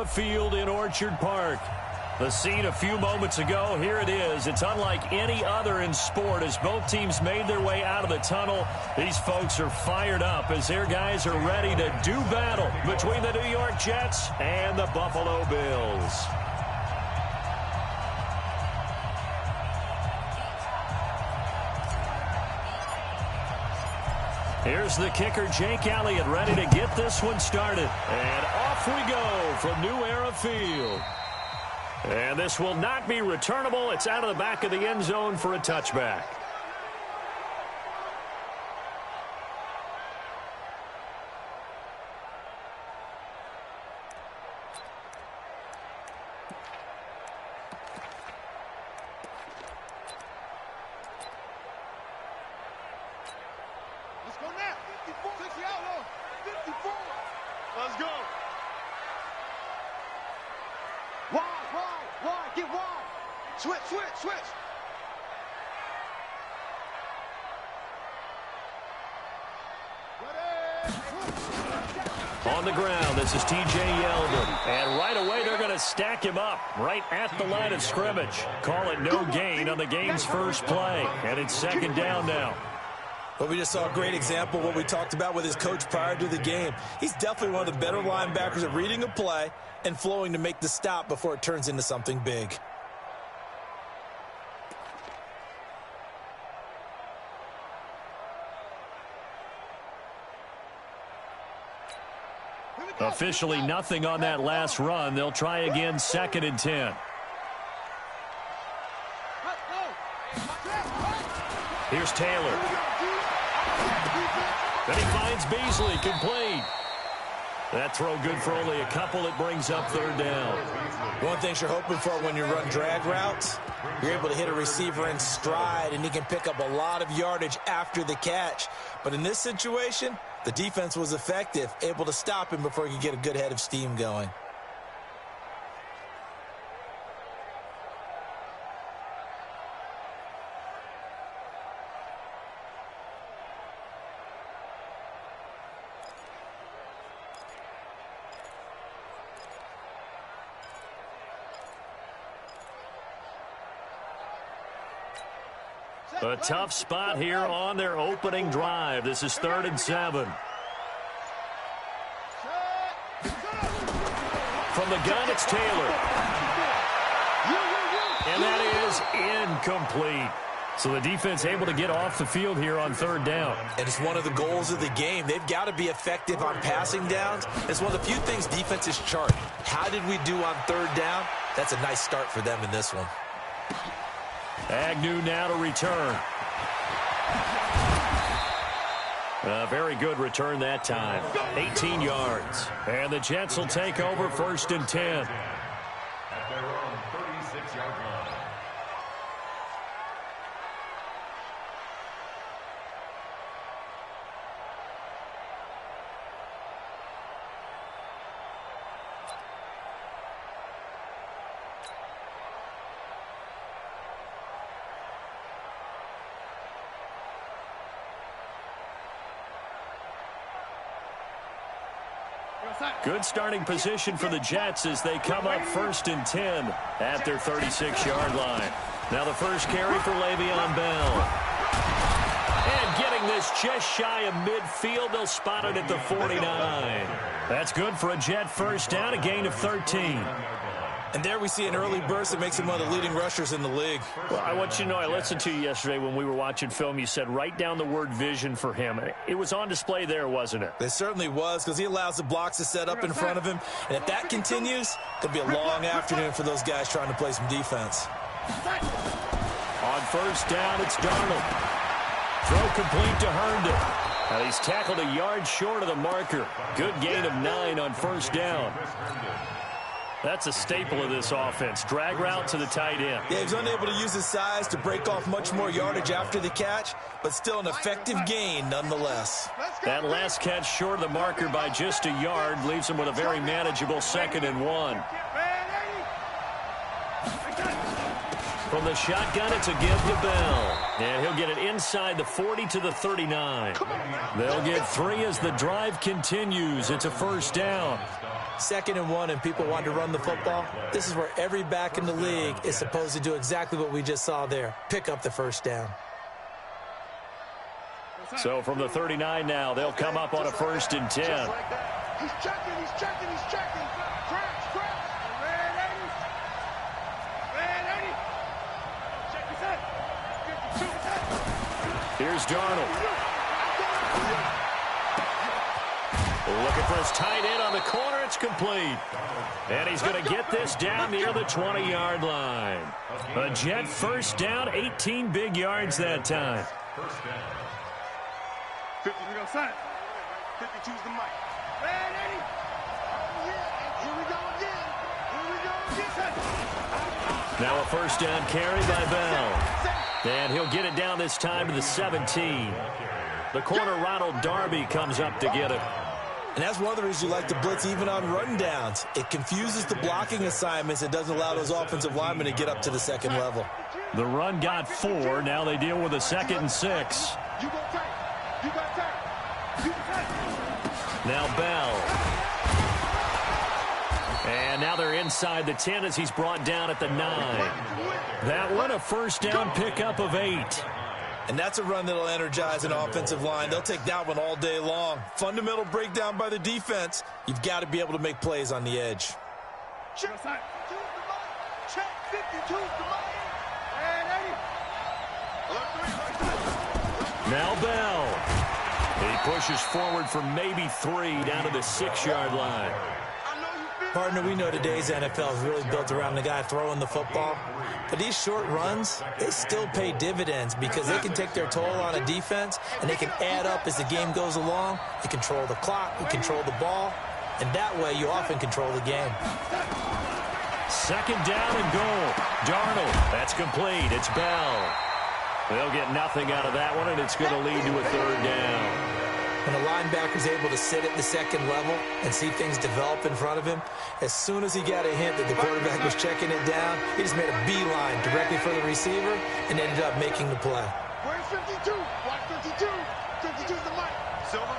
Field in Orchard Park. The scene a few moments ago, here it is. It's unlike any other in sport as both teams made their way out of the tunnel. These folks are fired up as their guys are ready to do battle between the New York Jets and the Buffalo Bills. Here's the kicker, Jake Elliott, ready to get this one started. And off we go from New Era Field. And this will not be returnable. It's out of the back of the end zone for a touchback. Let's go now. 54. 60 out, 54. Let's go. Wide, get wide. Switch. On the ground, this is T.J. Yeldon. And right away, they're going to stack him up right at the line of scrimmage. Call it no gain on the game's first play. And it's second down now. Well, we just saw a great example of what we talked about with his coach prior to the game. He's definitely one of the better linebackers at reading a play and flowing to make the stop before it turns into something big. Officially nothing on that last run. They'll try again, 2nd and 10. Here's Taylor. Then he finds Beasley, complete. That throw good for only a couple. It brings up 3rd down. One thing you're hoping for when you run drag routes, you're able to hit a receiver in stride, and he can pick up a lot of yardage after the catch. But in this situation, the defense was effective, able to stop him before he could get a good head of steam going. A tough spot here on their opening drive. This is 3rd and 7. From the gun, it's Taylor. And that is incomplete. So the defense able to get off the field here on 3rd down. And it's one of the goals of the game. They've got to be effective on passing downs. It's one of the few things defenses chart. How did we do on 3rd down? That's a nice start for them in this one. Agnew now to return. A very good return that time. 18 yards. And the Jets will take over 1st and 10. At their own 36-yard line. Good starting position for the Jets as they come up 1st and 10 at their 36-yard line. Now the first carry for Le'Veon Bell. And getting this just shy of midfield, they'll spot it at the 49. That's good for a Jet first down, a gain of 13. And there we see an early burst that makes him one of the leading rushers in the league. Well, I want you to know, I listened to you yesterday when we were watching film. You said write down the word vision for him. It was on display there, wasn't it? It certainly was, because he allows the blocks to set up in front of him. And if that continues, it'll be a long afternoon for those guys trying to play some defense. On 1st down, it's Darnold. Throw complete to Herndon. Now he's tackled a yard short of the marker. Good gain of 9 on 1st down. That's a staple of this offense. Drag route to the tight end. Yeah, he was unable to use his size to break off much more yardage after the catch, but still an effective gain nonetheless. That last catch short of the marker by just a yard leaves him with a very manageable 2nd and 1. From the shotgun, it's a give to Bell. And he'll get it inside the 40 to the 39. They'll get 3 as the drive continues. It's a 1st down. 2nd and 1 and people want to run the football, this is where every back in the league is supposed to do exactly what we just saw there. Pick up the first down. So from the 39 now, they'll come up on a 1st and 10. He's checking, he's checking, he's checking. Crash, crash. Red 80. Red 80. Check his head. 52. Here's Darnold. Looking for his tight end on the corner. It's complete. And he's going to get this down near the 20-yard line. A Jet first down, 18 big yards that time. 50, we go set. 52's the mic. Red 80. Oh, yeah. Here we go again. Here we go again. Now a 1st down carry by Bell. And he'll get it down this time to the 17. The corner, Ronald Darby, comes up to get it. And that's one of the reasons you like to blitz even on rundowns. It confuses the blocking assignments. It doesn't allow those offensive linemen to get up to the 2nd level. The run got 4. Now they deal with a 2nd and 6. You go tight. You got tight. You tight. Now Bell. And now they're inside the 10 as he's brought down at the 9. That one, a 1st down pickup of 8. And that's a run that'll energize an offensive line. They'll take that one all day long. Fundamental breakdown by the defense. You've got to be able to make plays on the edge. Check. 52's the mic. Check. 52's the mic. Red 80. Now Bell. He pushes forward for maybe 3 down to the 6-yard line. Partner, we know today's NFL is really built around the guy throwing the football. But these short runs, they still pay dividends because they can take their toll on a defense and they can add up as the game goes along. They control the clock, they control the ball, and that way you often control the game. 2nd down and goal. Darnold, that's complete. It's Bell. They'll get nothing out of that one, and it's going to lead to a 3rd down. When a linebacker's able to sit at the 2nd level and see things develop in front of him, as soon as he got a hint that the quarterback was checking it down, he just made a beeline directly for the receiver and ended up making the play. Where's 52? Watch 52. 52's the mic. Silver.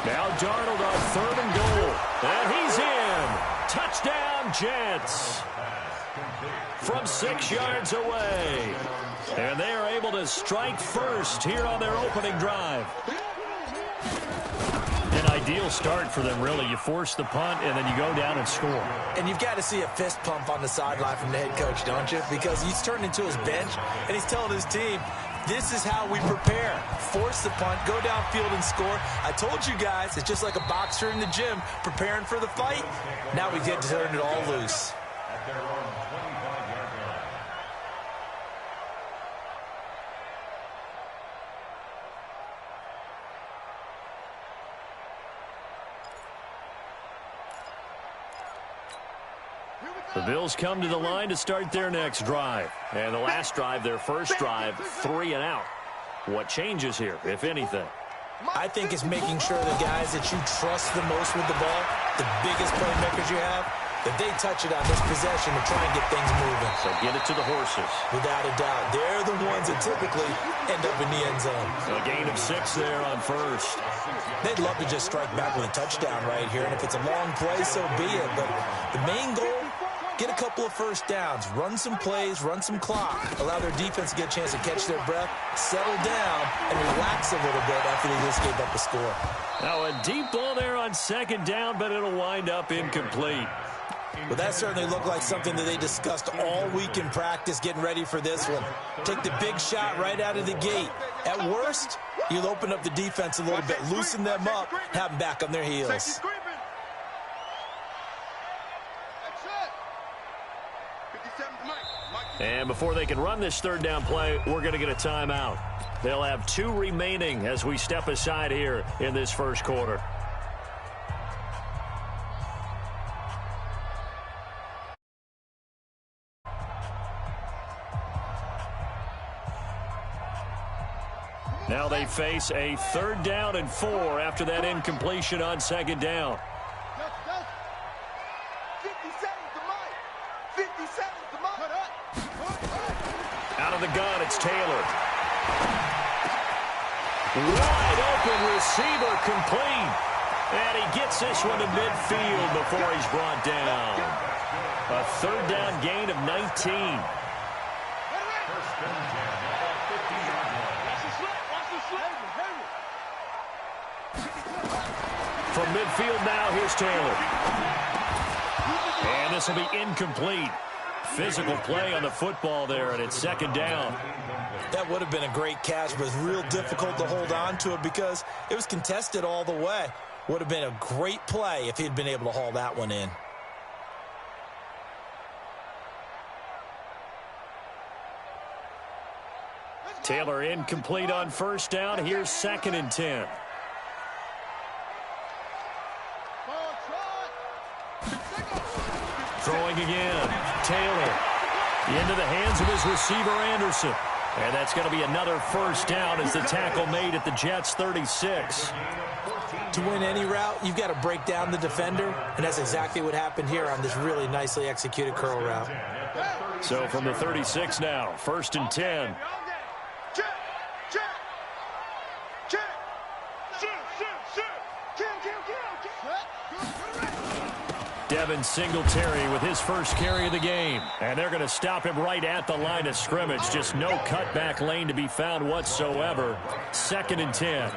Now Darnold on 3rd and goal. And he's in. Touchdown, Jets. From 6 yards away. And they are able to strike first here on their opening drive. An ideal start for them, really. You force the punt, and then you go down and score. And you've got to see a fist pump on the sideline from the head coach, don't you? Because he's turned into his bench, and he's telling his team, this is how we prepare. Force the punt, go downfield and score. I told you guys, it's just like a boxer in the gym preparing for the fight. Now we get to turn it all loose. The Bills come to the line to start their next drive. And the last drive, their first drive, 3 and out. What changes here, if anything? I think it's making sure the guys that you trust the most with the ball, the biggest playmakers you have, that they touch it on this possession to try and get things moving. So get it to the horses. Without a doubt. They're the ones that typically end up in the end zone. A gain of 6 there on 1st. They'd love to just strike back with a touchdown right here, and if it's a long play, so be it. But the main goal, get a couple of 1st downs, run some plays, run some clock, allow their defense to get a chance to catch their breath, settle down, and relax a little bit after they just gave up a score. Now a deep ball there on 2nd down, but it'll wind up incomplete. Well, that certainly looked like something that they discussed all week in practice getting ready for this one. Take the big shot right out of the gate. At worst, you'll open up the defense a little bit, loosen them up, have them back on their heels. And before they can run this 3rd down play, we're going to get a timeout. They'll have 2 remaining as we step aside here in this first quarter. Now they face a 3rd down and 4 after that incompletion on 2nd down. 57's the mic. 57's the mic. Out of the gun, it's Taylor. Wide open receiver complete. And he gets this one to midfield before he's brought down. A third down gain of 19. From midfield now, here's Taylor. And this will be incomplete. Physical play on the football there, and it's second down. That would have been a great catch, but it's real difficult to hold on to it because it was contested all the way. Would have been a great play if he'd been able to haul that one in. Taylor incomplete on first down. Here's second and 10. Throwing again. Taylor into the hands of his receiver, Anderson. And that's going to be another first down as the tackle made at the Jets' 36. To win any route, you've got to break down the defender, and that's exactly what happened here on this really nicely executed curl route. So from the 36 now, first and 10. Devin Singletary with his first carry of the game. And they're going to stop him right at the line of scrimmage. Just no cutback lane to be found whatsoever. Second and 10.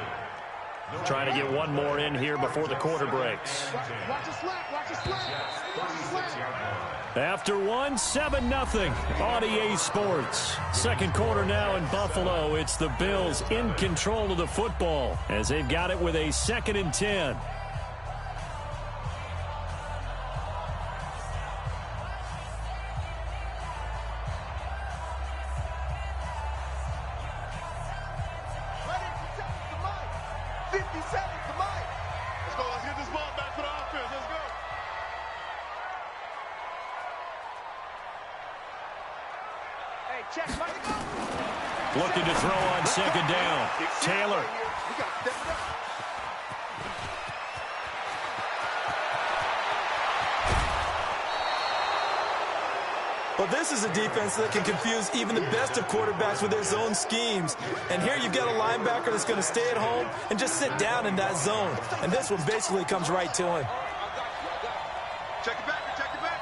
Trying to get one more in here before the quarter breaks. After one, 7-0 on EA Sports. Second quarter now in Buffalo. It's the Bills in control of the football as they've got it with a second and 10. Looking to throw on second down. Taylor. Well, this is a defense that can confuse even the best of quarterbacks with their zone schemes. And here you've got a linebacker that's going to stay at home and just sit down in that zone. And this one basically comes right to him. Check it back, check it back.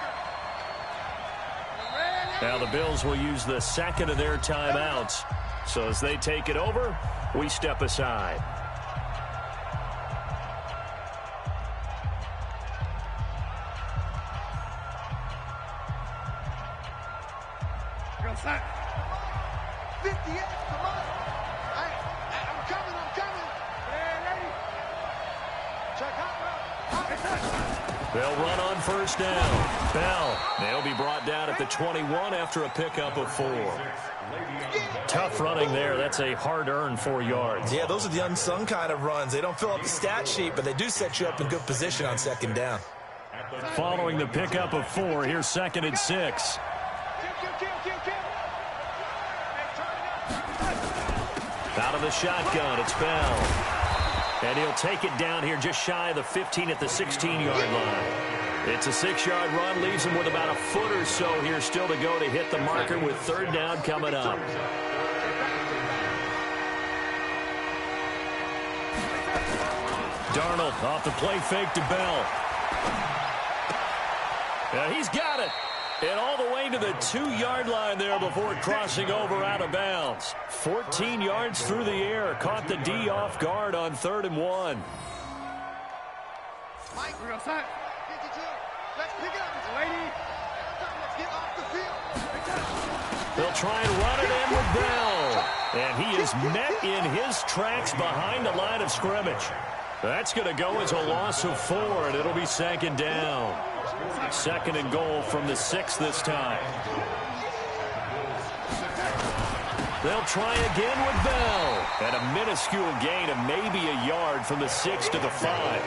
Now the Bills will use the second of their timeouts. So as they take it over, we step aside. Go sack. 58, come on. I'm coming. Hey, lady. Check out. They'll run on first down. Bell. They'll be brought down at the 21 after a pickup of 4. Tough running there. That's a hard-earned 4 yards. Yeah, those are the unsung kind of runs. They don't fill up the stat sheet, but they do set you up in good position on second down. Following the pickup of 4, here's second and 6. Out of the shotgun, it's Bell. And he'll take it down here just shy of the 15 at the 16-yard line. It's a 6-yard run, leaves him with about a foot or so here still to go to hit the marker with third down coming up. Darnold off the play fake to Bell. And he's got it. And all the way to the 2-yard line there before crossing over out of bounds. 14 yards through the air. Caught the D off guard on 3rd and 1. Mike, we're outside. 52. Let's pick it up, lady. Let's get off the field. They'll try and run it in with Bell. And he is met in his tracks behind the line of scrimmage. That's going to go as a loss of 4, and it'll be second down. Second and goal from the 6 this time. They'll try again with Bell. And a minuscule gain of maybe a yard from the 6 to the 5.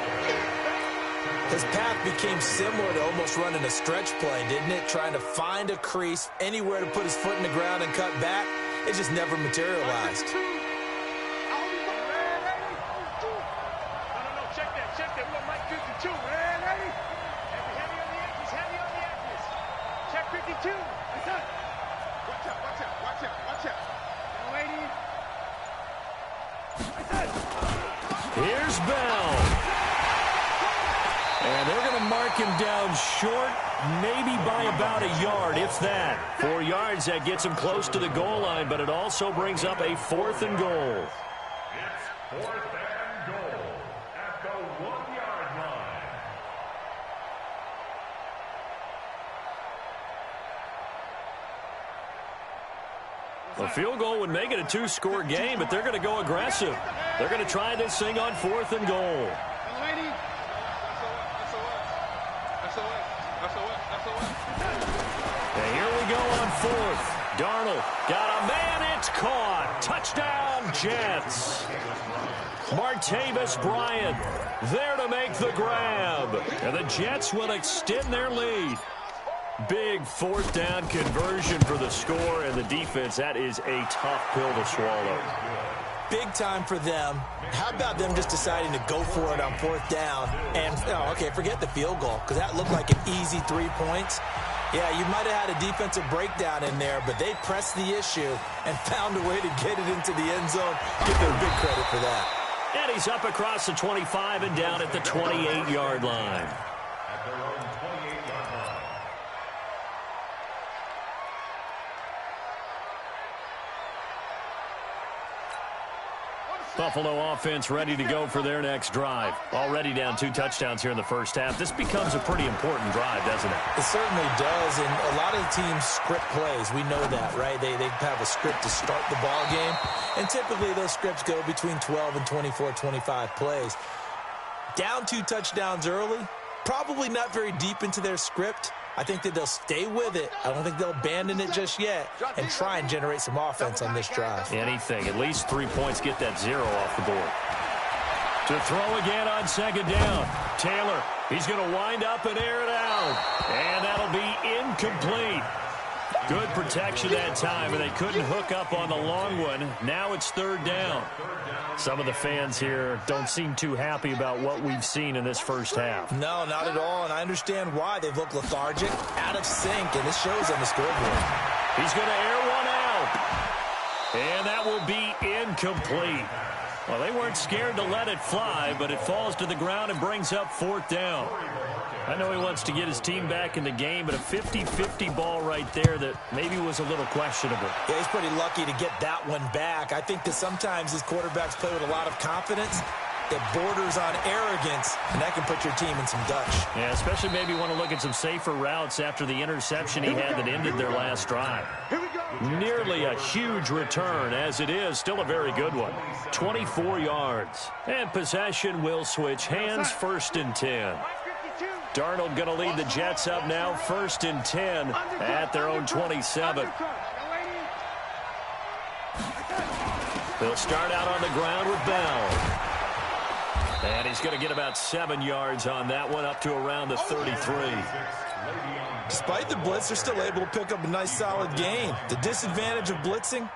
His path became similar to almost running a stretch play, didn't it? Trying to find a crease, anywhere to put his foot in the ground and cut back. It just never materialized. Check that. What Mike 52. Heavy on the edges. Check 52. It's up. Watch out. Lady. Here's Bell. And they're going to mark him down short, maybe by about a yard, if that. 4 yards, that gets him close to the goal line, but it also brings up a 4th and goal. It's 4th and goal at the 1-yard line. A field goal would make it a 2-score game, but they're going to go aggressive. They're going to try this thing on 4th and goal. And here we go on 4th. Darnold got a man. It's caught. Touchdown, Jets. Martavis Bryant there to make the grab. And the Jets will extend their lead. Big 4th down conversion for the score, and the defense, that is a tough pill to swallow. Big time for them. How about them just deciding to go for it on 4th down? And, okay, forget the field goal, because that looked like an easy 3 points. Yeah, you might have had a defensive breakdown in there, but they pressed the issue and found a way to get it into the end zone. Give them big credit for that. And he's up across the 25 and down at the 28-yard line. At their own 28-yard line. Buffalo offense ready to go for their next drive. Already down 2 touchdowns here in the first half. This becomes a pretty important drive, doesn't it? It certainly does, and a lot of the teams script plays. We know that, right? They have a script to start the ball game, and typically those scripts go between 12 and 24, 25 plays. Down 2 touchdowns early, probably not very deep into their script. I think that they'll stay with it. I don't think they'll abandon it just yet and try and generate some offense on this drive. Anything. At least 3 points, get that 0 off the board. To throw again on 2nd down. Taylor, he's going to wind up and air it out. And that'll be incomplete. Good protection that time, and they couldn't hook up on the long one. Now it's 3rd down. Some of the fans here don't seem too happy about what we've seen in this first half. No, not at all, and I understand why. They've looked lethargic, out of sync, and this shows on the scoreboard. He's going to air one out. And that will be incomplete. Well, they weren't scared to let it fly, but it falls to the ground and brings up 4th down. I know he wants to get his team back in the game, but a 50-50 ball right there that maybe was a little questionable. Yeah, he's pretty lucky to get that one back. I think that sometimes his quarterbacks play with a lot of confidence that borders on arrogance, and that can put your team in some Dutch. Yeah, especially maybe want to look at some safer routes after the interception he had that ended their last drive. Nearly a huge return, as it is. Still a very good one. 24 yards. And possession will switch hands. 1st and 10. Darnold going to lead the Jets up now. 1st and 10 at their own 27. They'll start out on the ground with Bell. And he's going to get about 7 yards on that one, up to around the 33. Despite the blitz, they're still able to pick up a nice solid gain. The disadvantage of blitzing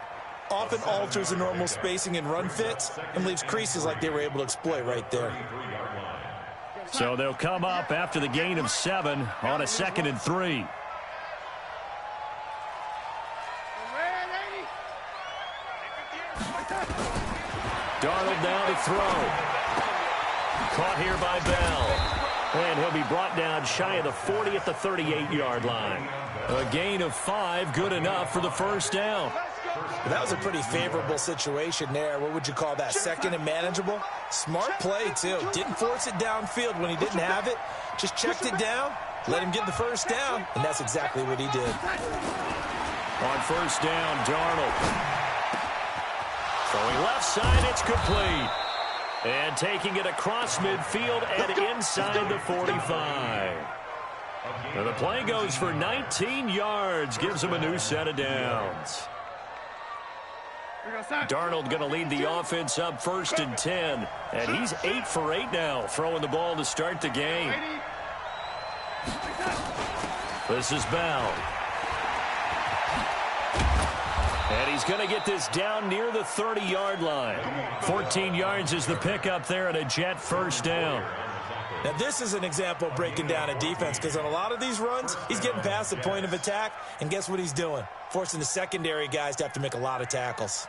often alters the normal spacing and run fits and leaves creases like they were able to exploit right there. So they'll come up after the gain of 7 on a 2nd and 3. Darnold down to throw. Caught here by Bell. And he'll be brought down shy of the 40 at the 38-yard line. A gain of 5, good enough for the 1st down. Well, that was a pretty favorable situation there. What would you call that? 2nd and manageable? Smart play, too. Didn't force it downfield when he didn't have it. Just checked it down, let him get the 1st down, and that's exactly what he did. On 1st down, Darnold. Throwing left side, it's complete. And taking it across midfield and inside the 45. And the play goes for 19 yards, gives him a new set of downs. Darnold going to lead the offense up 1st and 10. And he's 8 for 8 now, throwing the ball to start the game. This is Bell. And he's going to get this down near the 30-yard line. 14 yards is the pickup there and a Jet 1st down. Now, this is an example of breaking down a defense, because on a lot of these runs, he's getting past the point of attack, and guess what he's doing? Forcing the secondary guys to have to make a lot of tackles.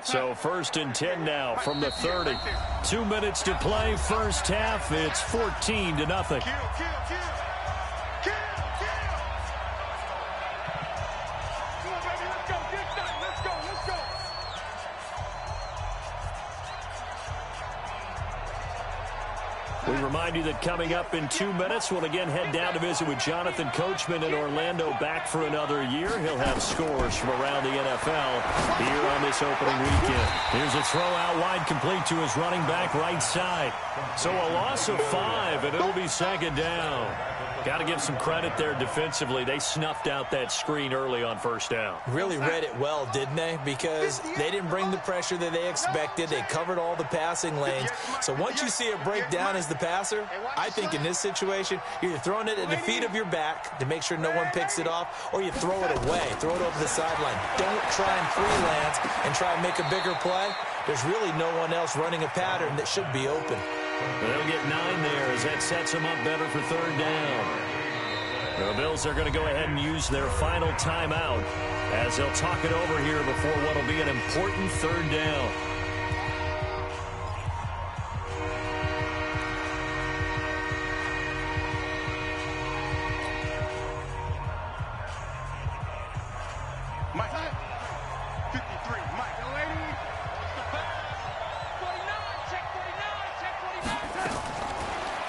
So 1st and 10 now from the 30. 2 minutes to play, first half. It's 14-0. We remind you that coming up in 2 minutes, we'll again head down to visit with Jonathan Coachman in Orlando, back for another year. He'll have scores from around the NFL here on this opening weekend. Here's a throw out wide, complete to his running back right side. So a loss of 5, and it'll be 2nd down. Got to give some credit there defensively. They snuffed out that screen early on 1st down. Really read it well, didn't they? Because they didn't bring the pressure that they expected. They covered all the passing lanes. So once you see it break down as the passer, I think in this situation, you're either throwing it at the feet of your back to make sure no one picks it off, or you throw it away, throw it over the sideline. Don't try and freelance and try and make a bigger play. There's really no one else running a pattern that should be open. They'll get 9 there as that sets them up better for 3rd down. The Bills are going to go ahead and use their final timeout as they'll talk it over here before what will be an important 3rd down. Mike. 53, Mike.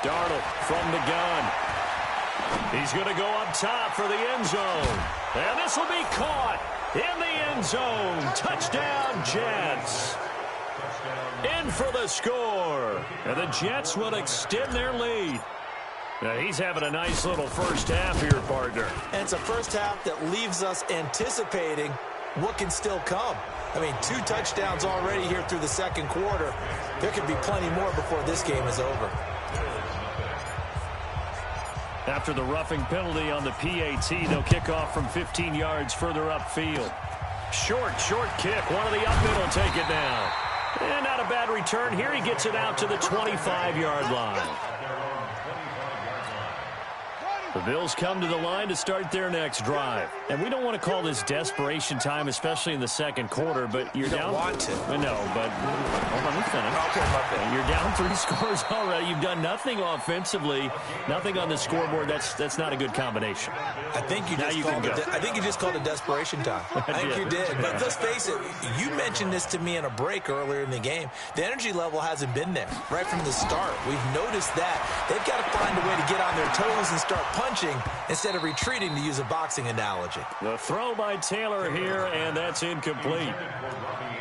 Darnold from the gun. He's going to go up top for the end zone. And this will be caught in the end zone. Touchdown, Jets. In for the score. And the Jets will extend their lead. Now, he's having a nice little first half here, partner. And it's a first half that leaves us anticipating what can still come. I mean, 2 touchdowns already here through the 2nd quarter. There could be plenty more before this game is over. After the roughing penalty on the PAT, they'll kick off from 15 yards further upfield. Short kick. One of the up mid will take it down. And not a bad return here. He gets it out to the 25-yard line. The Bills come to the line to start their next drive. And we don't want to call this desperation time, especially in the 2nd quarter, but you're down. You don't want to. No, but hold on, let me finish. Okay, my bad. You're down 3 scores already. You've done nothing offensively, nothing on the scoreboard. That's not a good combination. I think you just called it desperation time. I think you did. But let's face it, you mentioned this to me in a break earlier in the game. The energy level hasn't been there right from the start. We've noticed that. They've got to find a way to get on their toes and start punching instead of retreating, to use a boxing analogy. The throw by Taylor here, and that's incomplete.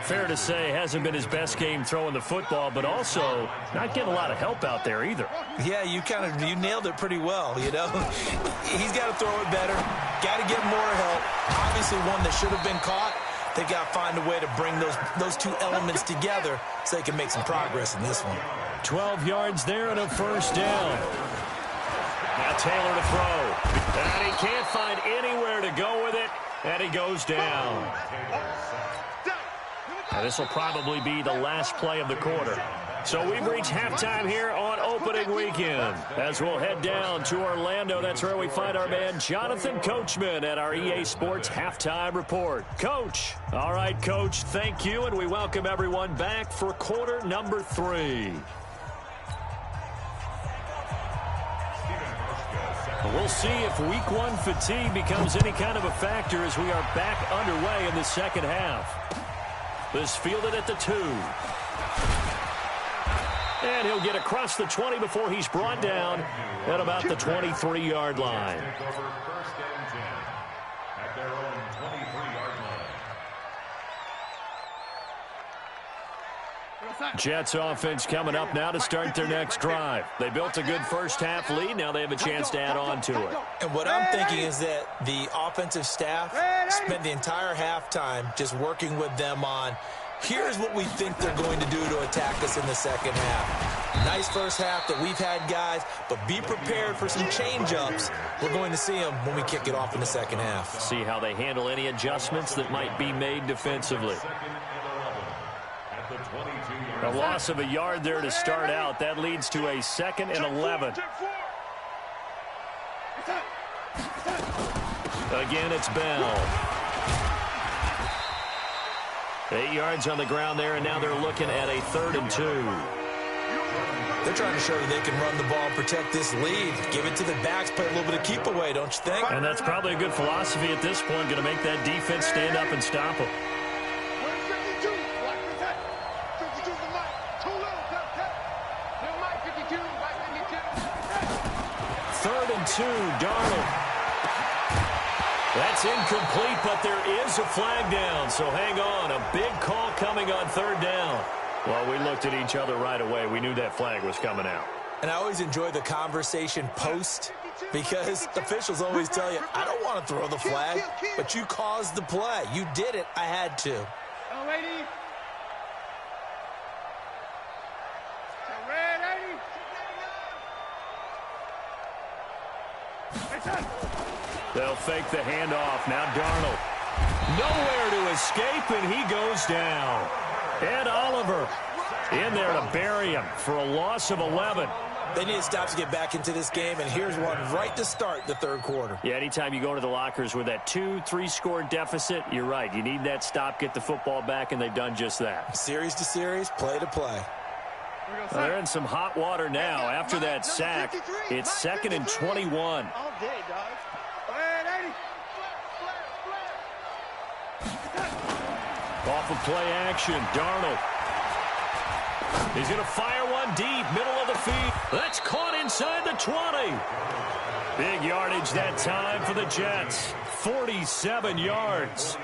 Fair to say, hasn't been his best game throwing the football, but also not getting a lot of help out there either. Yeah, you nailed it pretty well, you know. He's got to throw it better, got to get more help. Obviously one that should have been caught. They've got to find a way to bring those 2 elements together so they can make some progress in this one. 12 yards there and a first down. Now Taylor to throw. And he can't find anywhere to go with it, and he goes down. Now this will probably be the last play of the quarter. So we've reached halftime here on opening weekend. As we'll head down to Orlando, that's where we find our man Jonathan Coachman at our EA Sports Halftime Report. Coach. All right, Coach, thank you, and we welcome everyone back for quarter number 3. We'll see if week 1 fatigue becomes any kind of a factor as we are back underway in the 2nd half. This fielded at the 2. And he'll get across the 20 before he's brought down at about the 23-yard line. Jets offense coming up now to start their next drive. They built a good first half lead. Now they have a chance to add on to it. And what I'm thinking is that the offensive staff spent the entire halftime just working with them on, here's what we think they're going to do to attack us in the 2nd half. Nice first half that we've had, guys, but be prepared for some change-ups. We're going to see them when we kick it off in the 2nd half. See how they handle any adjustments that might be made defensively. A loss of a yard there to start out. That leads to a 2nd and 11. Again, it's Bell. 8 yards on the ground there, and now they're looking at a 3rd and 2. They're trying to show that they can run the ball and protect this lead. Give it to the backs, play a little bit of keep away, don't you think? And that's probably a good philosophy at this point, going to make that defense stand up and stop them. 3rd and 2, Darnold. That's incomplete, but there is a flag down, so hang on. A big call coming on 3rd down. Well, we looked at each other right away. We knew that flag was coming out. And I always enjoy the conversation post because officials always tell you, I don't want to throw the flag, but you caused the play. You did it. I had to. They'll fake the handoff. Now Darnold. Nowhere to escape, and he goes down. Ed Oliver in there to bury him for a loss of 11. They need to stop to get back into this game, and here's one right to start the 3rd quarter. Yeah, anytime you go to the lockers with that 2-3 score deficit, you're right. You need that stop, get the football back, and they've done just that. Series to series, play to play. Well, they're in some hot water now. After that sack, it's 2nd and 21. All day, dog. Off of play action, Darnold. He's going to fire one deep, middle of the field. That's caught inside the 20. Big yardage that time for the Jets. 47 yards.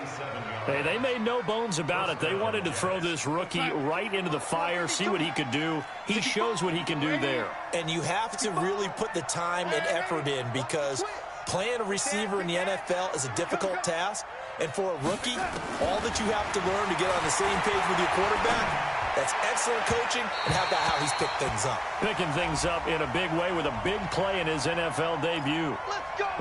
Hey, they made no bones about it. They wanted to throw this rookie right into the fire, see what he could do. He shows what he can do there. And you have to really put the time and effort in because playing a receiver in the NFL is a difficult task. And for a rookie, all that you have to learn to get on the same page with your quarterback, that's excellent coaching. And how about how he's picked things up? Picking things up in a big way with a big play in his NFL debut.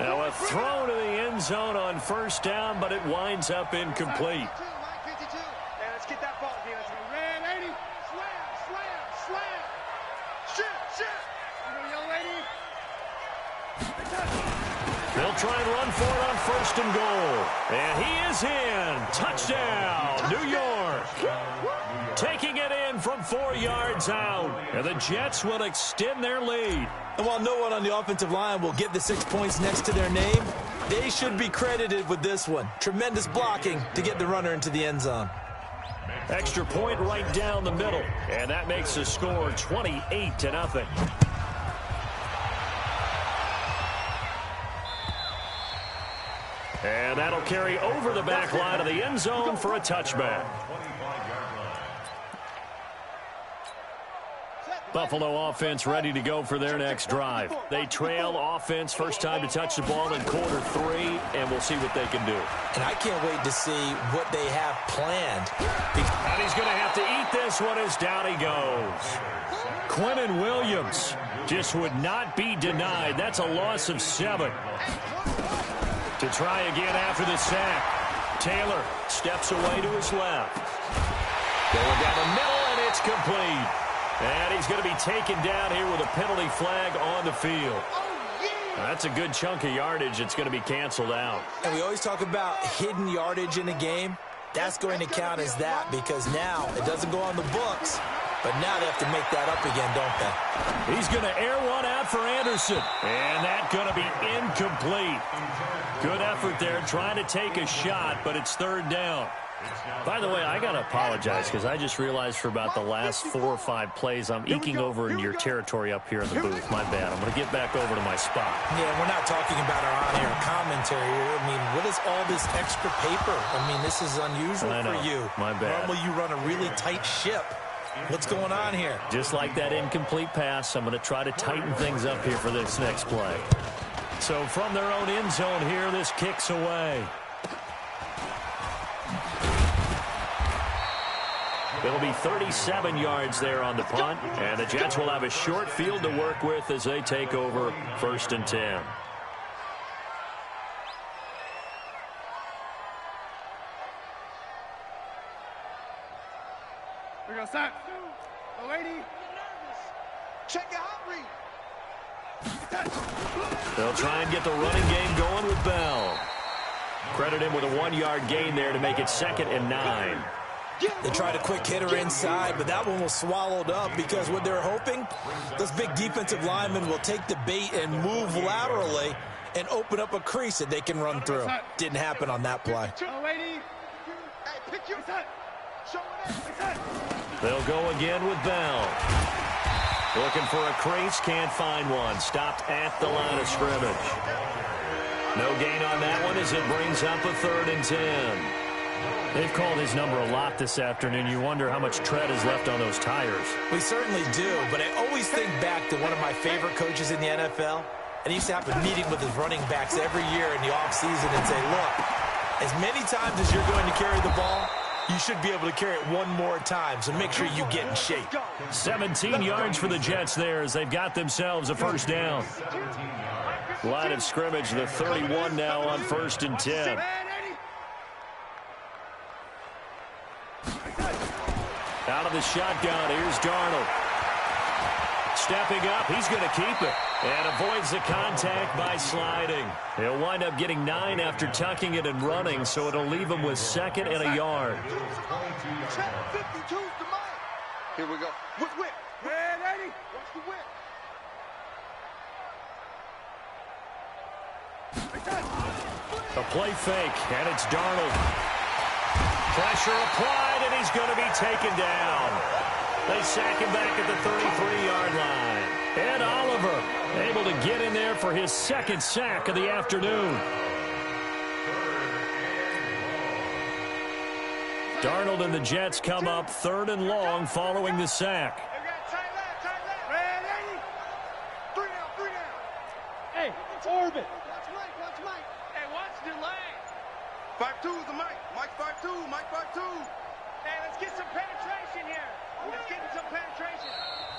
Now a throw to the end zone on 1st down, but it winds up incomplete. Let's get that ball here. Let's go. Red 80. Slam. Shit. Young lady. They'll try and run for it on 1st and goal. And he is in. Touchdown, New York. Taking it in from 4 yards out. And the Jets will extend their lead. And while no one on the offensive line will get the 6 points next to their name, they should be credited with this one. Tremendous blocking to get the runner into the end zone. Extra point right down the middle. And that makes the score 28-0. And that'll carry over the back line of the end zone for a touchback. Buffalo offense ready to go for their next drive. They trail offense, first time to touch the ball in quarter 3, and we'll see what they can do. And I can't wait to see what they have planned. And he's going to have to eat this one as down he goes. Quinnen Williams just would not be denied. That's a loss of 7. To try again after the sack. Taylor steps away to his left. Going down the middle, and it's complete. And he's going to be taken down here with a penalty flag on the field. That's a good chunk of yardage. It's going to be canceled out. And we always talk about hidden yardage in a game. That's going to count as that because now it doesn't go on the books, but now they have to make that up again, don't they? He's going to air one out for Anderson. And that's going to be incomplete. Good effort there trying to take a shot, but it's 3rd down. By the way, I got to apologize because I just realized for about the last 4 or 5 plays I'm eking over into your territory up here in the booth. My bad. I'm going to get back over to my spot. Yeah, we're not talking about our on-air commentary here. I mean, what is all this extra paper? I mean, this is unusual for you. My bad. Normally you run a really tight ship. What's going on here? Just like that incomplete pass, I'm going to try to tighten things up here for this next play. So from their own end zone here, this kicks away. It'll be 37 yards there on the punt, and the Jets will have a short field to work with as they take over 1st and 10. We're going to start. The lady. Check your hot read. They'll try and get the running game going with Bell. Credit him with a 1-yard gain there to make it 2nd and 9. They tried a quick hitter inside, but that one was swallowed up because what they're hoping, those big defensive linemen will take the bait and move laterally and open up a crease that they can run through. Didn't happen on that play. They'll go again with Bell. Looking for a crease, can't find one. Stopped at the line of scrimmage. No gain on that one as it brings up a 3rd and 10. They've called his number a lot this afternoon. You wonder how much tread is left on those tires. We certainly do, but I always think back to one of my favorite coaches in the NFL, and he used to have a meeting with his running backs every year in the offseason and say, look, as many times as you're going to carry the ball, you should be able to carry it one more time, so make sure you get in shape. 17 yards for the Jets there as they've got themselves a 1st down. Line of scrimmage, the 31 now on 1st and 10. Out of the shotgun, here's Darnold. Stepping up, he's going to keep it. And avoids the contact by sliding. He'll wind up getting 9 after tucking it and running, so it'll leave him with 2nd and a yard. Here we go. Whip. Man, Eddie. Watch the whip. A play fake, and it's Darnold. Pressure applied, and he's going to be taken down. They sack him back at the 33-yard line. Ed Oliver able to get in there for his 2nd sack of the afternoon. Darnold and the Jets come up 3rd and long following the sack. Hey, it's Orbit. Watch Mike. Hey, watch the lane. 5-2 is the Mike. Mike 5-2. Mike 5-2. Hey, let's get some penetration here. Let's get some penetration.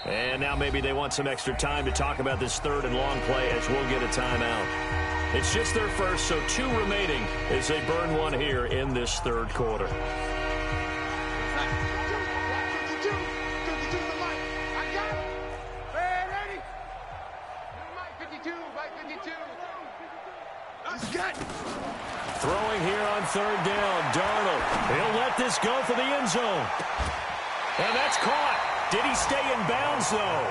And now maybe they want some extra time to talk about this 3rd and long play as we'll get a timeout. It's just their first, so 2 remaining as they burn one here in this 3rd quarter. Throwing here on 3rd down, Darnold. He'll let this go for the end zone. And that's caught. Did he stay in bounds, though?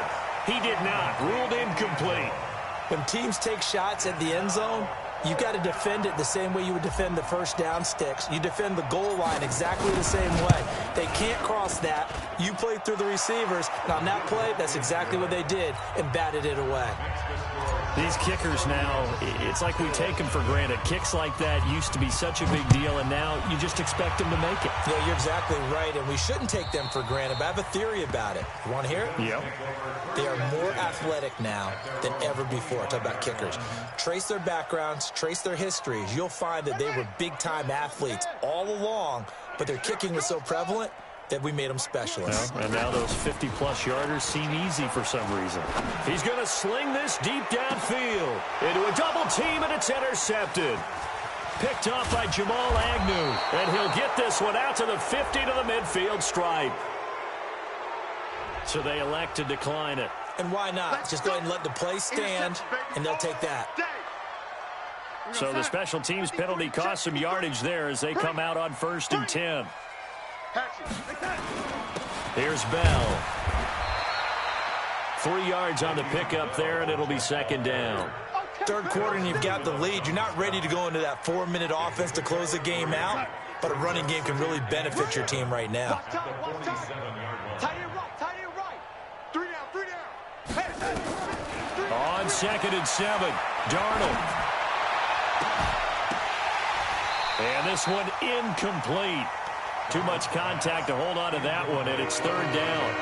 He did not. Ruled incomplete. When teams take shots at the end zone, you've got to defend it the same way you would defend the 1st down sticks. You defend the goal line exactly the same way. They can't cross that. You play through the receivers, and on that play, that's exactly what they did and batted it away. These kickers now, it's like we take them for granted. Kicks like that used to be such a big deal, and now you just expect them to make it. Yeah, you're exactly right, and we shouldn't take them for granted, but I have a theory about it. You want to hear it? Yep. They are more athletic now than ever before. Talk about kickers. Trace their backgrounds, trace their histories. You'll find that they were big-time athletes all along, but their kicking was so prevalent that we made them specialists. Well, and now those 50-plus yarders seem easy for some reason. He's going to sling this deep downfield into a double team, and it's intercepted. Picked off by Jamal Agnew, and he'll get this one out to the 50 to the midfield stripe. So they elect to decline it. And why not? Just go ahead and let the play stand, and they'll take that. So the special teams penalty cost some yardage there as they come out on 1st and 10. Here's Bell. 3 yards on the pickup there, and it'll be 2nd down. 3rd quarter, and you've got the lead. You're not ready to go into that 4-minute offense to close the game out, but a running game can really benefit your team right now. On 2nd and 7, Darnold. And this one incomplete. Too much contact to hold on to that one, and it's 3rd down.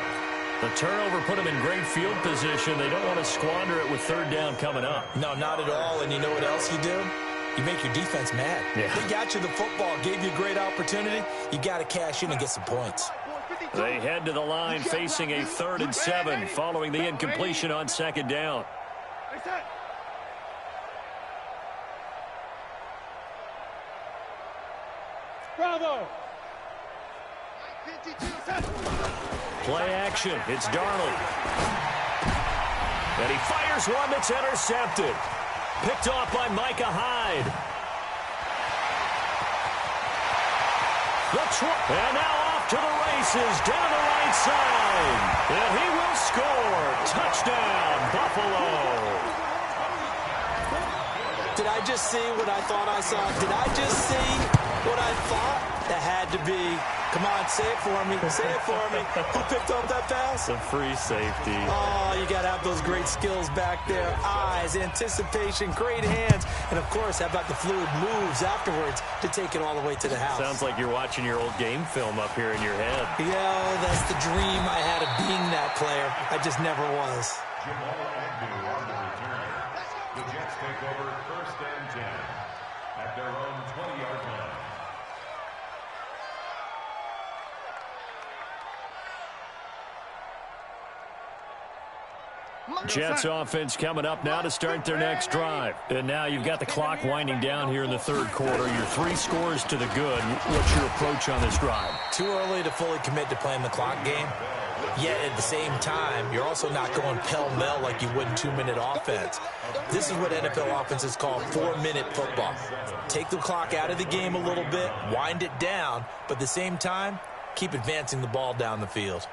The turnover put them in great field position. They don't want to squander it with 3rd down coming up. No, not at all. And you know what else you do? You make your defense mad. Yeah. They got you the football, gave you a great opportunity. You got to cash in and get some points. They head to the line facing a 3rd and 7 following the incompletion on 2nd down. Bravo! Play action. It's Darnold. And he fires one that's intercepted. Picked off by Micah Hyde. And now off off to the races down the right side. And he will score. Touchdown, Buffalo. Did I just see what I thought I saw? Did I just see what I thought? That had to be. Come on, say it for me. Say it for me. Who picked up that pass? The free safety. Oh, you got to have those great skills back there. Eyes, anticipation, great hands. And, of course, how about the fluid moves afterwards to take it all the way to the house? Sounds like you're watching your old game film up here in your head. Yeah, that's the dream I had of being that player. I just never was. Jamal Agnew on the return. The Jets take over 1st and 10 at their own 20-yard line. Jets offense coming up now to start their next drive. And now you've got the clock winding down here in the third quarter. Your 3 scores to the good. What's your approach on this drive? Too early to fully commit to playing the clock game. Yet at the same time, you're also not going pell-mell like you would in 2-minute offense. This is what NFL offenses call 4-minute football. Take the clock out of the game a little bit, wind it down, but at the same time, keep advancing the ball down the field.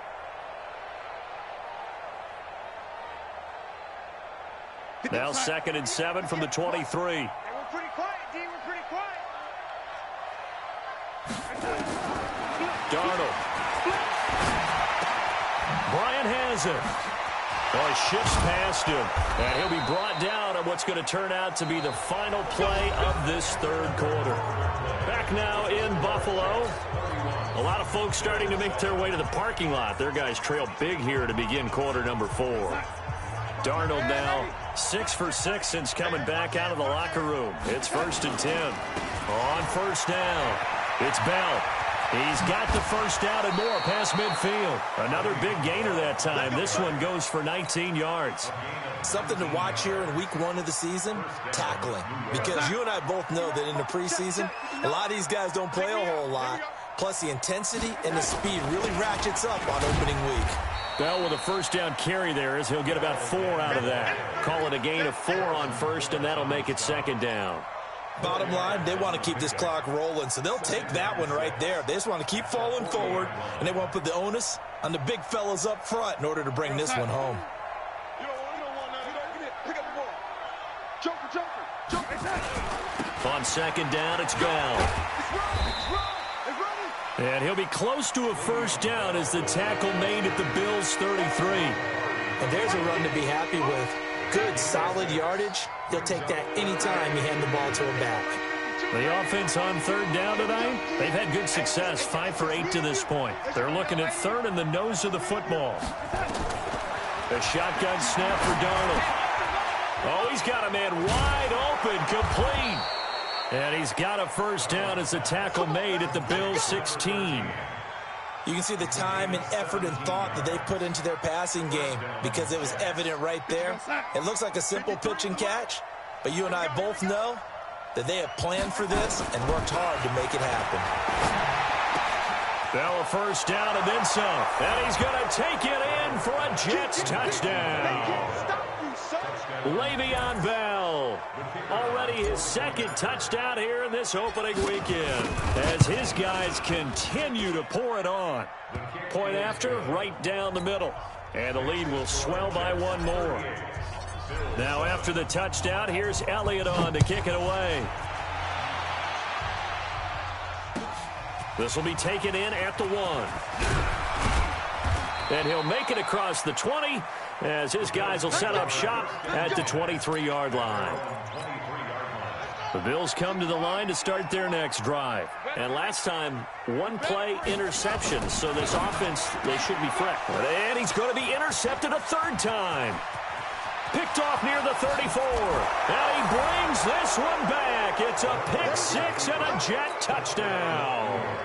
Now 2nd and 7 from the 23. Hey, we're pretty quiet, D. We're pretty quiet. Darnold. Bryant has it. Oh, he shifts past him. And he'll be brought down on what's going to turn out to be the final play of this third quarter. Back now in Buffalo. A lot of folks starting to make their way to the parking lot. Their guys trail big here to begin quarter number 4. Darnold now 6 for 6 since coming back out of the locker room. It's 1st and 10. On first down, it's Bell. He's got the first down and more past midfield. Another big gainer that time. This one goes for 19 yards. Something to watch here in week 1 of the season, tackling. Because you and I both know that in the preseason, a lot of these guys don't play a whole lot. Plus the intensity and the speed really ratchets up on opening week. Bell with a first down carry there as he'll get about 4 out of that. Call it a gain of 4 on first, and that'll make it 2nd down. Bottom line, they want to keep this clock rolling, so they'll take that one right there. They just want to keep falling forward, and they want to put the onus on the big fellas up front in order to bring this one home. You don't want nothing. Pick up the ball. Jumper. On 2nd down, it's Bell. It's running. And he'll be close to a first down as the tackle made at the Bills' 33. And there's a run to be happy with. Good, solid yardage. He'll take that anytime you hand the ball to him back. The offense on 3rd down tonight, they've had good success, 5 for 8 to this point. They're looking at 3rd and the nose of the football. The shotgun snap for Darnold. Oh, he's got a man wide open, complete. And he's got a first down as the tackle made at the Bills' 16. You can see the time and effort and thought that they put into their passing game because it was evident right there. It looks like a simple pitch and catch, but you and I both know that they have planned for this and worked hard to make it happen. Bell a first down and then some. And he's going to take it in for a Jets touchdown. Le'Veon Bell, already his 2nd touchdown here in this opening weekend as his guys continue to pour it on. Point after, right down the middle. And the lead will swell by 1 more. Now after the touchdown, here's Elliott on to kick it away. This will be taken in at the 1. And he'll make it across the 20 as his guys will set up shop at the 23-yard line. The Bills come to the line to start their next drive. And last time, 1 play interception. So this offense, they should be fresh. And he's going to be intercepted a 3rd time. Picked off near the 34. And he brings this one back. It's a pick 6 and a Jet touchdown.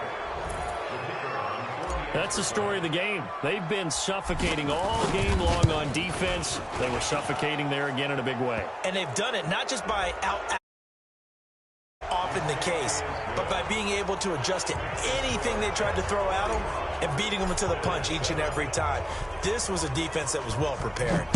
That's the story of the game. They've been suffocating all game long on defense. They were suffocating there again in a big way. And they've done it not just by often the case, but by being able to adjust to anything they tried to throw at them and beating them into the punch each and every time. This was a defense that was well prepared.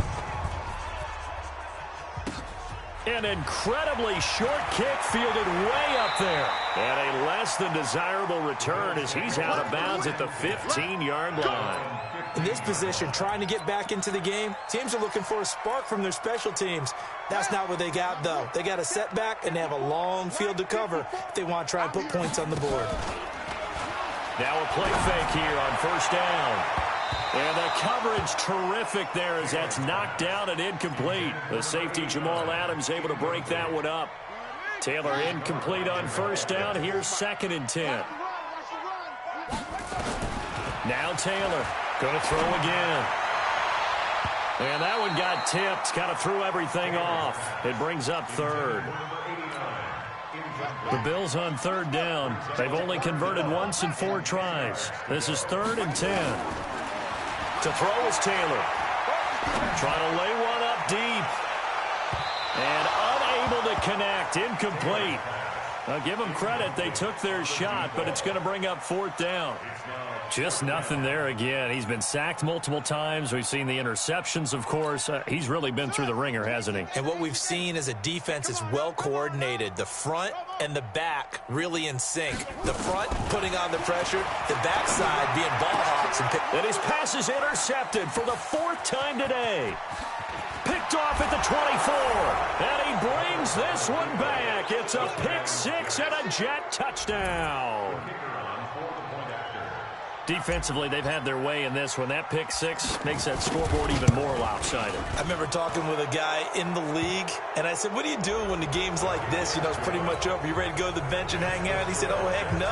An incredibly short kick fielded way up there. And a less than desirable return as he's out of bounds at the 15-yard line. In this position, trying to get back into the game, teams are looking for a spark from their special teams. That's not what they got, though. They got a setback, and they have a long field to cover if they want to try and put points on the board. Now a play fake here on first down. And the coverage terrific there as that's knocked down and incomplete. The safety Jamal Adams able to break that one up. Taylor incomplete on first down. Here's 2nd and 10. Now Taylor going to throw again. And that one got tipped. Kind of threw everything off. It brings up 3rd. The Bills on 3rd down. They've only converted once in 4 tries. This is 3rd and 10. To throw is Taylor. Trying to lay one up deep. And unable to connect. Incomplete. Now give them credit. They took their shot, but it's going to bring up 4th down. Just nothing there again. He's been sacked multiple times. We've seen the interceptions, of course. He's really been through the ringer, hasn't he? And what we've seen is a defense is well coordinated. The front and the back really in sync. The front putting on the pressure, the backside being ball hawks. And his pass is intercepted for the 4th time today. Picked off at the 24. And he brings this one back. It's a pick 6 and a Jet touchdown. Defensively, they've had their way in this one. That pick 6 makes that scoreboard even more lopsided. I remember talking with a guy in the league, and I said, what do you do when the game's like this? You know, it's pretty much over. You ready to go to the bench and hang out? He said, oh, heck no.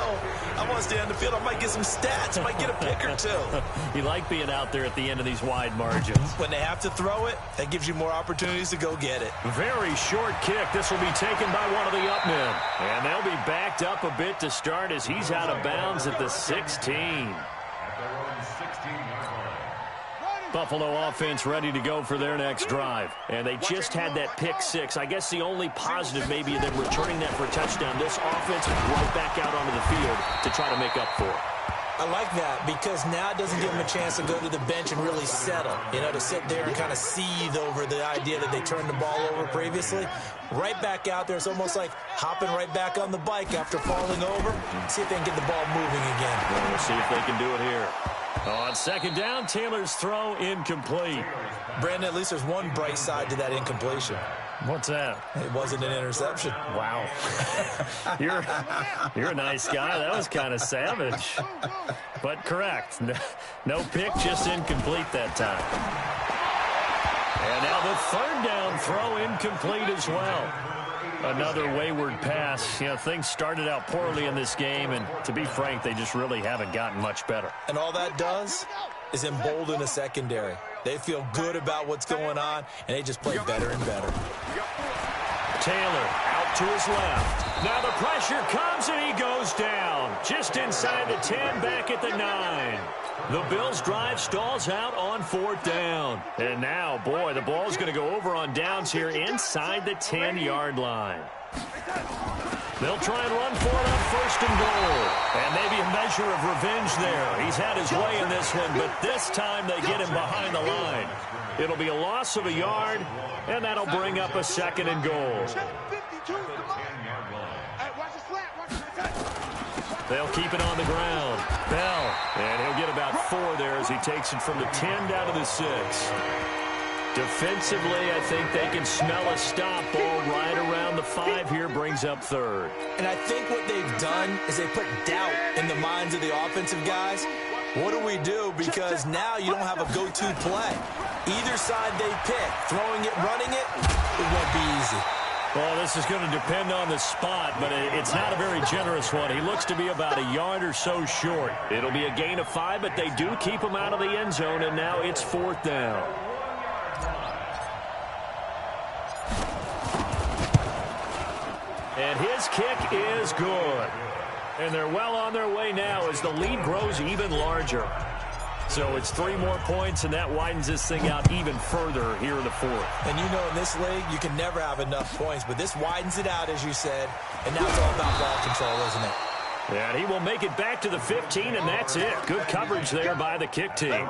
I want to stay on the field. I might get some stats. I might get a pick or 2. You like being out there at the end of these wide margins. When they have to throw it, that gives you more opportunities to go get it. Very short kick. This will be taken by one of the up men. And they'll be backed up a bit to start as he's out of bounds at the 16. Buffalo offense ready to go for their next drive. And they just had that pick 6. I guess the only positive maybe of them returning that for a touchdown. This offense is right back out onto the field to try to make up for it. I like that because now it doesn't give them a chance to go to the bench and really settle. You know, to sit there and kind of seethe over the idea that they turned the ball over previously. Right back out there. It's almost like hopping right back on the bike after falling over. See if they can get the ball moving again. Well, we'll see if they can do it here. On 2nd down, Taylor's throw incomplete. Brandon, at least there's one bright side to that incompletion. What's that? It wasn't an interception. Wow. You're a nice guy. That was kind of savage. But correct. No pick, just incomplete that time. And now the 3rd down throw incomplete as well. Another wayward pass. You know, things started out poorly in this game, and to be frank, they just really haven't gotten much better. And all that does is embolden a secondary. They feel good about what's going on, and they just play better and better. Taylor out to his left. Now the pressure comes, and he goes down. Just inside the 10, back at the 9. The Bills' drive stalls out on 4th down. And now, boy, the ball's going to go over on downs here inside the 10-yard line. They'll try and run for it on 1st and goal. And maybe a measure of revenge there. He's had his way in this one, but this time they get him behind the line. It'll be a loss of a yard, and that'll bring up a 2nd and goal. They'll keep it on the ground. Bell, and he'll get about 4 there as he takes it from the 10 down to the 6. Defensively, I think they can smell a stop. Ball right around the 5 here, brings up 3rd. And I think what they've done is they put doubt in the minds of the offensive guys. What do we do? Because now you don't have a go-to play. Either side they pick, throwing it, running it, it won't be easy. Well, this is going to depend on the spot, but it's not a very generous one. He looks to be about a yard or so short. It'll be a gain of 5, but they do keep him out of the end zone, and now it's 4th down. And his kick is good. And they're well on their way now as the lead grows even larger. So it's 3 more points, and that widens this thing out even further here in the 4th. And you know, in this league, you can never have enough points, but this widens it out, as you said, and now it's all about ball control, isn't it? And he will make it back to the 15, and that's it. Good coverage there by the kick team.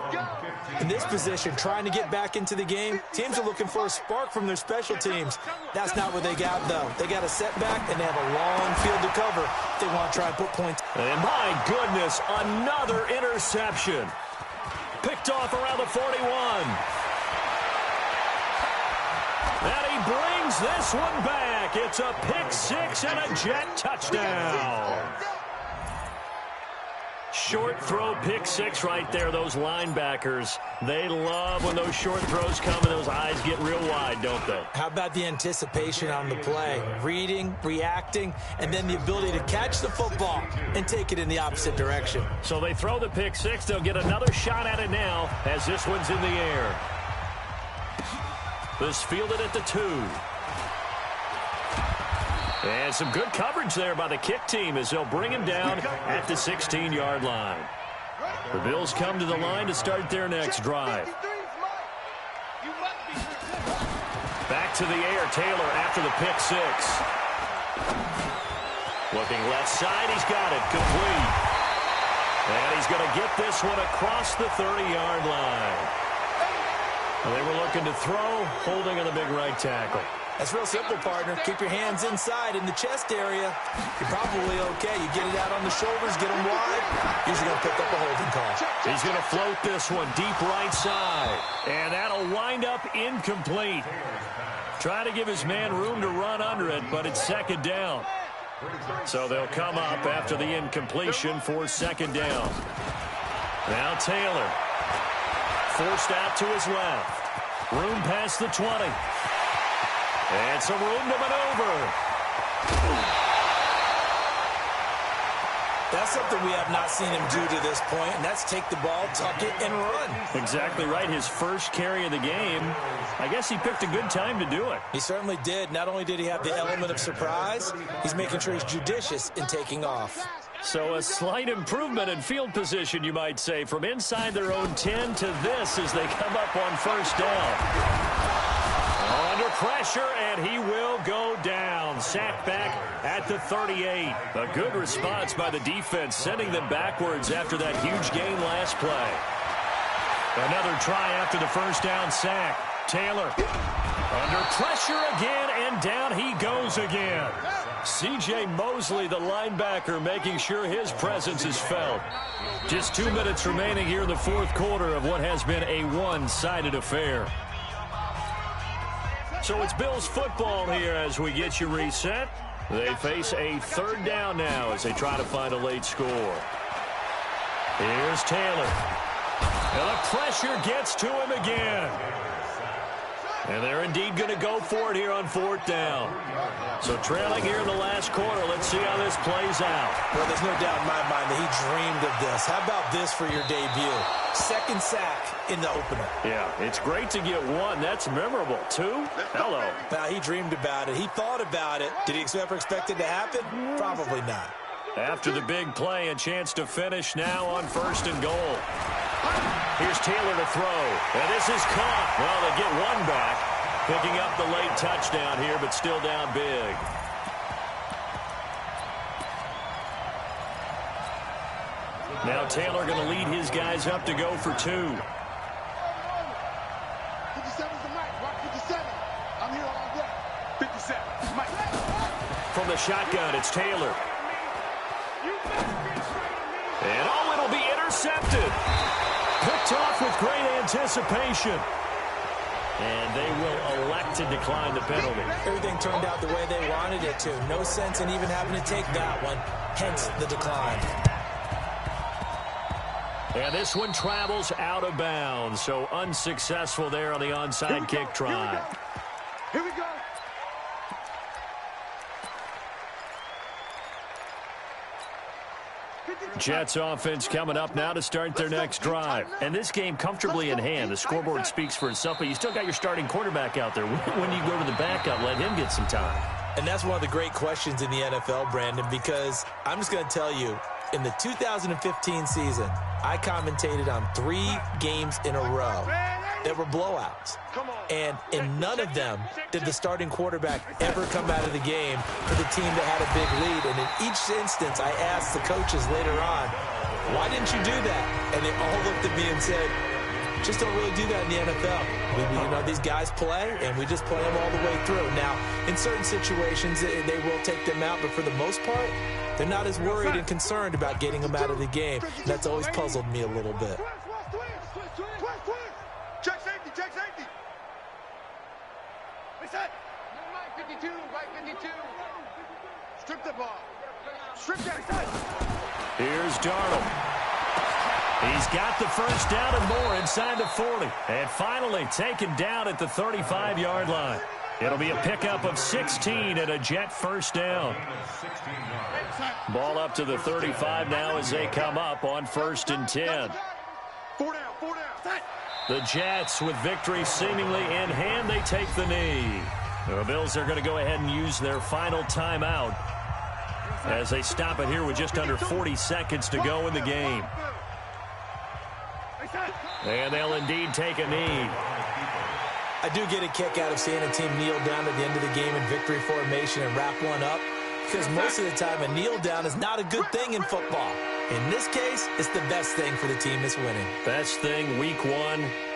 In this position, trying to get back into the game, teams are looking for a spark from their special teams. That's not what they got, though. They got a setback, and they have a long field to cover if they want to try and put points. And my goodness, another interception. Picked off around the 41. And he brings this one back. It's a pick six and a Jet touchdown. Short throw, pick six right there. Those linebackers, they love when those short throws come and those eyes get real wide, don't they? How about the anticipation on the play? Reading, reacting, and then the ability to catch the football and take it in the opposite direction. So they throw the pick six. They'll get another shot at it now as this one's in the air. This fielded at the 2. And some good coverage there by the kick team as they'll bring him down at the 16-yard line. The Bills come to the line to start their next drive. Back to the air, Taylor after the pick six. Looking left side, he's got it, complete. And he's going to get this one across the 30-yard line. They were looking to throw, holding on the big right tackle. That's real simple, partner. Keep your hands inside in the chest area. You're probably okay. You get it out on the shoulders, get them wide. Usually going to pick up a holding call. He's going to float this one deep right side. And that'll wind up incomplete. Trying to give his man room to run under it, but it's second down. So they'll come up after the incompletion for second down. Now Taylor. Forced out to his left. Room past the 20. And some room to maneuver. That's something we have not seen him do to this point, and that's take the ball, tuck it, and run. Exactly right. His first carry of the game. I guess he picked a good time to do it. He certainly did. Not only did he have the element of surprise, he's making sure he's judicious in taking off. So a slight improvement in field position, you might say, from inside their own 10 to this as they come up on first down. Under pressure, and he will go down. Sacked back at the 38. A good response by the defense, sending them backwards after that huge gain last play. Another try after the first down sack. Taylor under pressure again, and down he goes again. C.J. Mosley, the linebacker, making sure his presence is felt. Just 2 minutes remaining here in the fourth quarter of what has been a one-sided affair. So it's Bills football here as we get you reset. They face a third down now as they try to find a late score. Here's Taylor. And the pressure gets to him again. And they're indeed going to go for it here on fourth down. So trailing here in the last quarter. Let's see how this plays out. Well, there's no doubt in my mind that he dreamed of this. How about this for your debut? Second sack in the opener. Yeah, it's great to get one. That's memorable. Two? Hello. Now, he dreamed about it. He thought about it. Did he ever expect it to happen? Probably not. After the big play, a chance to finish now on first and goal. Here's Taylor to throw. And this is caught. Well, they get one back. Picking up the late touchdown here, but still down big. Now Taylor going to lead his guys up to go for two. 57's the mic. Rock 57. I'm here all day. 57. Mike. From the shotgun, it's Taylor. And oh, it'll be intercepted. Picked off with great anticipation. And they will elect to decline the penalty. Everything turned out the way they wanted it to. No sense in even having to take that one. Hence the decline. And this one travels out of bounds. So unsuccessful there on the onside kick try. Here we go. Jets offense coming up now to start their next drive. And this game comfortably in hand. The scoreboard speaks for itself, but you still got your starting quarterback out there. When you go to the backup, let him get some time. And that's one of the great questions in the NFL, Brandon, because I'm just going to tell you, in the 2015 season, I commentated on 3 games in a row that were blowouts. And in none of them did the starting quarterback ever come out of the game for the team that had a big lead. And in each instance, I asked the coaches later on, why didn't you do that? And they all looked at me and said, Just don't really do that in the NFL. These guys play, and we just play them all the way through. Now, in certain situations, they will take them out, but for the most part, they're not as worried and concerned about getting them out of the game. That's always puzzled me a little bit. Check safety, check safety. Reset. Right 52, right 52. Strip the ball. Strip that. Here's Darnold. He's got the first down and more inside the 40. And finally taken down at the 35-yard line. It'll be a pickup of 16 and a Jet first down. Ball up to the 35 now as they come up on 1st and 10. 4 down. The Jets with victory seemingly in hand, they take the knee. The Bills are going to go ahead and use their final timeout as they stop it here with just under 40 seconds to go in the game. And they'll indeed take a knee. I do get a kick out of seeing a team kneel down at the end of the game in victory formation and wrap one up, because most of the time a kneel down is not a good thing in football. In this case, it's the best thing for the team that's winning. Best thing week 1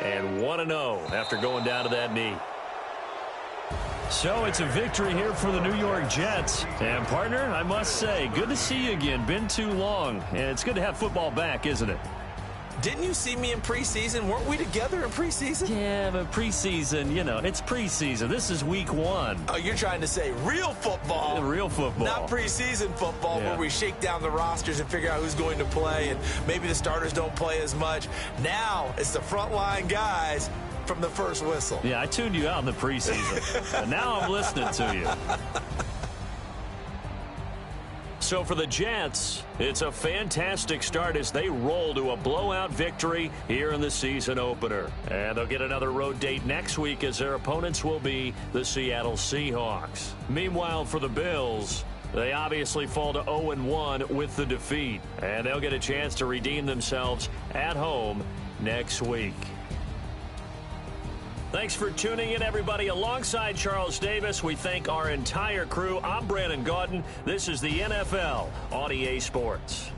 and 1-0 after going down to that knee. So it's a victory here for the New York Jets. And partner, I must say, good to see you again. Been too long. And it's good to have football back, isn't it? Didn't you see me in preseason? Weren't we together in preseason? Yeah, but preseason, it's preseason. This is week 1. Oh, you're trying to say real football. Real football. Not preseason football where we shake down the rosters and figure out who's going to play, and maybe the starters don't play as much. Now it's the frontline guys from the first whistle. Yeah, I tuned you out in the preseason. And now I'm listening to you. So for the Jets, it's a fantastic start as they roll to a blowout victory here in the season opener. And they'll get another road date next week as their opponents will be the Seattle Seahawks. Meanwhile, for the Bills, they obviously fall to 0-1 with the defeat. And they'll get a chance to redeem themselves at home next week. Thanks for tuning in, everybody. Alongside Charles Davis, we thank our entire crew. I'm Brandon Gaudin. This is the NFL on EA Sports.